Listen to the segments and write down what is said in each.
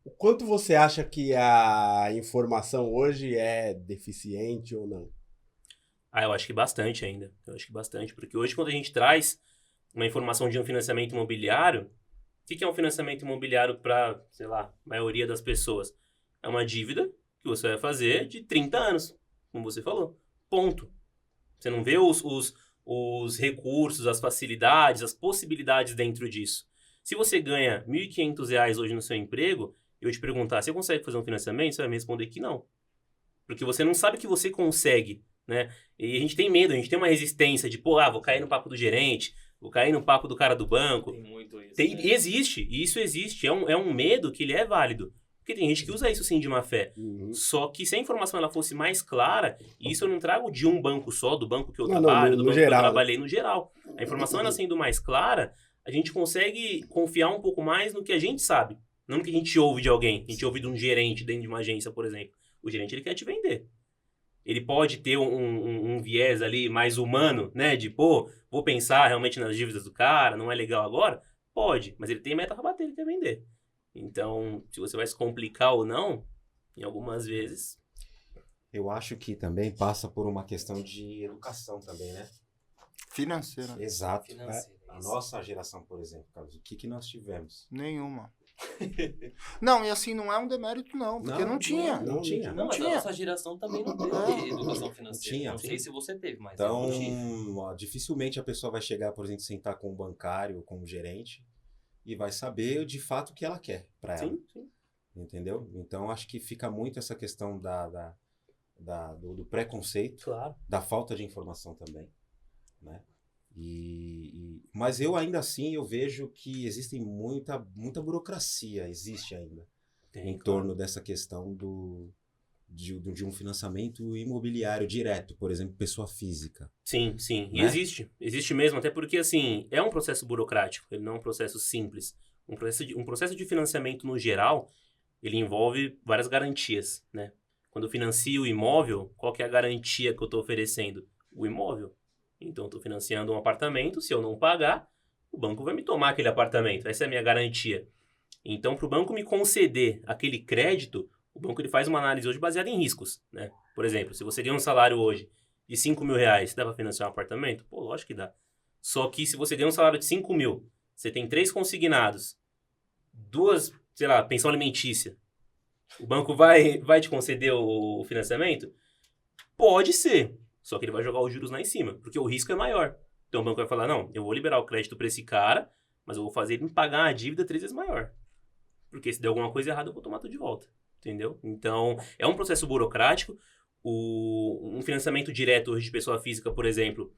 O quanto você acha que a informação hoje é deficiente ou não? Eu acho que bastante ainda. Eu acho que bastante. Porque hoje, quando a gente traz uma informação de um financiamento imobiliário, o que é um financiamento imobiliário para, sei lá, a maioria das pessoas? É uma dívida que você vai fazer de 30 anos, como você falou. Ponto. Você não vê os recursos, as facilidades, as possibilidades dentro disso. Se você ganha R$ 1.500 hoje no seu emprego, eu te perguntar, você consegue fazer um financiamento? Você vai me responder que não. Porque você não sabe que você consegue, né? E a gente tem medo, a gente tem uma resistência de, vou cair no papo do gerente, vou cair no papo do cara do banco. Tem muito isso. Existe, e isso existe. É um medo que ele é válido. Porque tem gente que usa isso sim de má fé. Só que se a informação ela fosse mais clara, e isso eu não trago de um banco só, do banco que eu trabalho, do banco geral, que eu trabalhei no geral. A informação ela sendo mais clara, a gente consegue confiar um pouco mais no que a gente sabe. Não no que a gente ouve de alguém. A gente ouve de um gerente dentro de uma agência, por exemplo. O gerente ele quer te vender. Ele pode ter um viés ali mais humano, né? De, vou pensar realmente nas dívidas do cara, não é legal agora? Pode, mas ele tem meta pra bater, ele quer vender. Então, se você vai se complicar ou não, em algumas vezes... Eu acho que também passa por uma questão de educação também, né? Financeira. Exato. Financeira, A isso. nossa geração, por exemplo, Carlos, o que nós tivemos? Nenhuma. Não, e assim, não é um demérito não, porque não tinha. Não tinha. Não, mas a tinha. nossa geração também não teve educação financeira. tinha. Não sei se você teve, mas eu Então, não tive. dificilmente a pessoa vai chegar, por exemplo, sentar com um bancário ou com um gerente e vai saber de fato o que ela quer para ela. Sim. Entendeu? Então, acho que fica muito essa questão do preconceito, Claro. da falta de informação também, né? Mas eu ainda assim eu vejo que existe muita burocracia, existe ainda, em torno dessa questão de um financiamento imobiliário direto, por exemplo, pessoa física. Sim. E Né? existe mesmo, até porque, assim, é um processo burocrático, ele não é um processo simples. Um processo de financiamento, no geral, ele envolve várias garantias, né? Quando eu financio o imóvel, qual que é a garantia que eu estou oferecendo? O imóvel. Então, eu estou financiando um apartamento, se eu não pagar, o banco vai me tomar aquele apartamento. Essa é a minha garantia. Então, para o banco me conceder aquele crédito, o banco ele faz uma análise hoje baseada em riscos, né? Por exemplo, se você ganha um salário hoje de R$ 5.000, dá para financiar um apartamento? Pô, lógico que dá. Só que se você ganha um salário de 5 mil, você tem 3 consignados, 2, sei lá, pensão alimentícia, o banco vai te conceder o financiamento? Pode ser. Só que ele vai jogar os juros lá em cima, porque o risco é maior. Então o banco vai falar, não, eu vou liberar o crédito para esse cara, mas eu vou fazer ele me pagar uma dívida 3 vezes maior. Porque se der alguma coisa errada, eu vou tomar tudo de volta. Entendeu? Então, é um processo burocrático. Um financiamento direto hoje de pessoa física, por exemplo,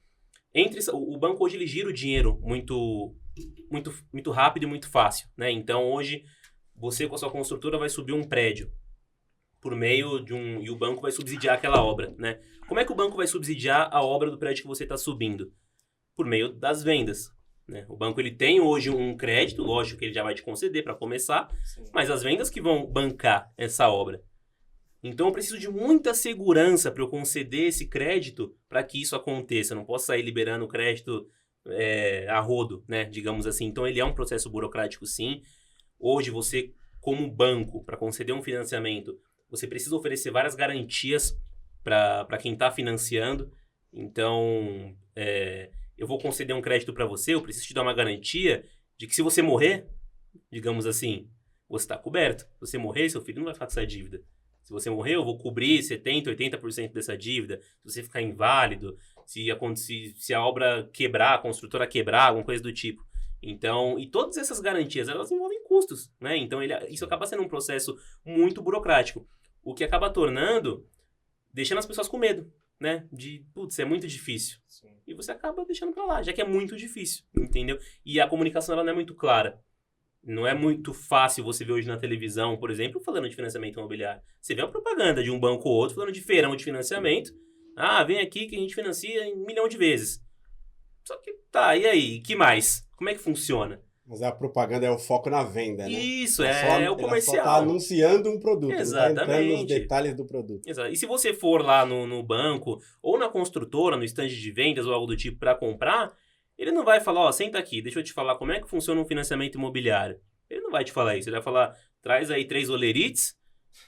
o banco hoje ele gira o dinheiro muito rápido e muito fácil, né? Então, hoje, você com a sua construtora vai subir um prédio por meio de e o banco vai subsidiar aquela obra, né? Como é que o banco vai subsidiar a obra do prédio que você está subindo? Por meio das vendas, né? O banco ele tem hoje um crédito, lógico que ele já vai te conceder para começar, mas as vendas que vão bancar essa obra. Então eu preciso de muita segurança para eu conceder esse crédito para que isso aconteça. Eu não posso sair liberando o crédito a rodo, né? Digamos assim. Então ele é um processo burocrático, sim. Hoje você, como banco, para conceder um financiamento, você precisa oferecer várias garantias para quem está financiando. Então, eu vou conceder um crédito para você, eu preciso te dar uma garantia de que se você morrer, digamos assim, você está coberto. Se você morrer, seu filho não vai ficar com essa dívida. Se você morrer, eu vou cobrir 70%, 80% dessa dívida. Se você ficar inválido, se a obra quebrar, a construtora quebrar, alguma coisa do tipo. Então, e todas essas garantias, elas envolvem custos, né? Então, isso acaba sendo um processo muito burocrático. O que acaba deixando as pessoas com medo, né? De, putz, é muito difícil. Sim. E você acaba deixando pra lá, já que é muito difícil, entendeu? E a comunicação, ela não é muito clara. Não é muito fácil você ver hoje na televisão, por exemplo, falando de financiamento imobiliário. Você vê uma propaganda de um banco ou outro falando de feirão de financiamento. Ah, vem aqui que a gente financia em 1 milhão de vezes. Só que, tá, e aí? Que mais? Como é que funciona? Mas a propaganda é o foco na venda, né? Isso, Ela o comercial. Ela só tá anunciando um produto, Exatamente. não tá entrando nos detalhes do produto. Exato. E se você for lá no banco, ou na construtora, no stand de vendas ou algo do tipo para comprar, ele não vai falar, senta aqui, deixa eu te falar como é que funciona um financiamento imobiliário. Ele não vai te falar isso, ele vai falar, traz aí 3 olerites,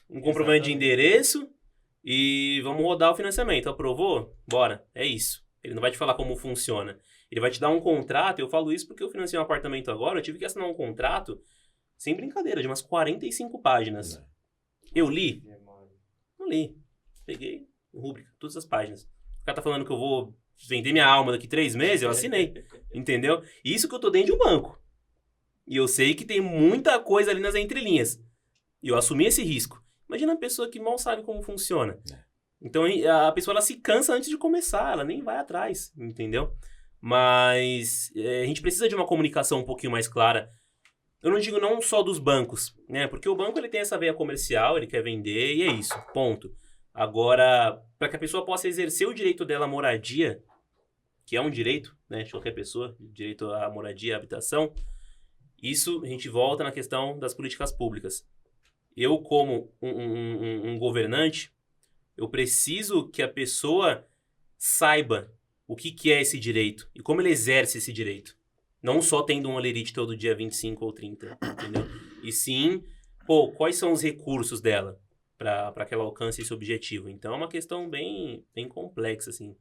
um comprovante de endereço e vamos rodar o financiamento. Aprovou? Bora. É isso. Ele não vai te falar como funciona. Ele vai te dar um contrato. Eu falo isso porque eu financiei um apartamento agora. Eu tive que assinar um contrato, sem brincadeira, de umas 45 páginas. Eu li? Não li. Peguei rúbrica, todas as páginas. O cara tá falando que eu vou vender minha alma daqui 3 meses, eu assinei. Entendeu? Isso que eu tô dentro de um banco. E eu sei que tem muita coisa ali nas entrelinhas. E eu assumi esse risco. Imagina a pessoa que mal sabe como funciona. Então a pessoa ela se cansa antes de começar, ela nem vai atrás, entendeu? Mas a gente precisa de uma comunicação um pouquinho mais clara. Eu não digo não só dos bancos, né? Porque o banco ele tem essa veia comercial, ele quer vender e é isso, ponto. Agora, para que a pessoa possa exercer o direito dela à moradia, que é um direito, né, de qualquer pessoa, direito à moradia, à habitação, isso a gente volta na questão das políticas públicas. Eu, como um governante, eu preciso que a pessoa saiba o que é esse direito e como ele exerce esse direito. Não só tendo um olerite todo dia 25 ou 30, entendeu? E sim, quais são os recursos dela para que ela alcance esse objetivo. Então é uma questão bem complexa, assim.